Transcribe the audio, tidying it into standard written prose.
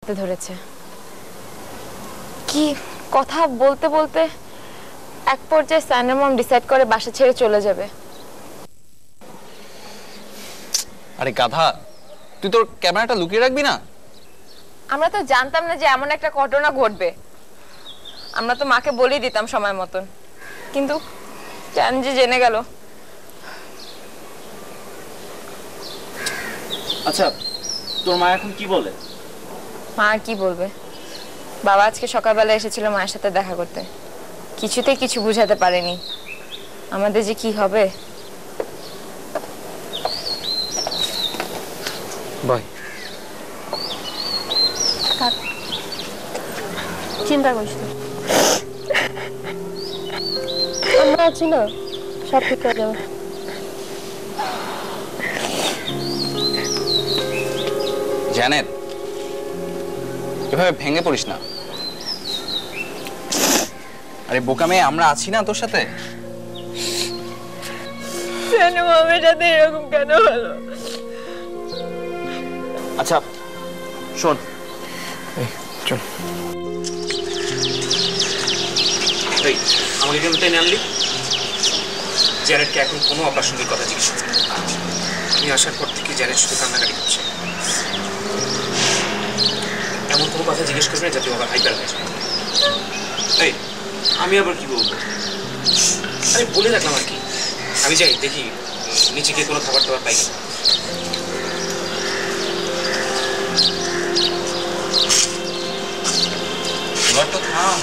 কাঁদতে ধরেছে। কি কথা বলতে বলতে এক পর্যায়ে সানের মম ডিসাইড করে বাসা ছেড়ে চলে যাবে। আরে গাধা, তুই তোর ক্যামেরাটা লুকিয়ে রাখবি না? আমরা তো জানতাম না যে এমন একটা ঘটনা ঘটবে। আমরা তো মাকে বলেই দিতাম সময় মতন, কিন্তু কেন যে জেনে গেল। আচ্ছা, তোর মা এখন কি বলে? মা আর কি বলবে? বাবা আজকে সকালবেলা এসেছিল মায়ের সাথে দেখা করতে, কিছুতেই কিছু বুঝাতে পারেনি আমাদের যে কি হবে। বাই। চিন্তা করিস না, আমরা আছি না, সব ঠিক হয়ে যাবে। জানেত, এভাবে ভেঙে পড়িস না। আরে বোকা মেয়ে, আমরা আছি না তোর সাথে। মামের সাথে এরকম কেন হলো? আচ্ছা শোন, চল। এই আমাকে কেন টেনে আনলি? জ্যানেটকে এখন কোনো অপ্রাসঙ্গিক কথা জিজ্ঞেস করবি না। আমি আসার পর থেকে জ্যানেট শুধু কান্নাকাটি করছে। এমন কোনো কথা জিজ্ঞেস করবি না যাতে আবার হাইপার হয়ে যায়। এই আমি আবার কি বলবো? আরে বলে রাখলাম আর কি। আমি যাই দেখি নিচে গিয়ে কোনো খাবার টাবার পাই কিনা। এবার তো থাম।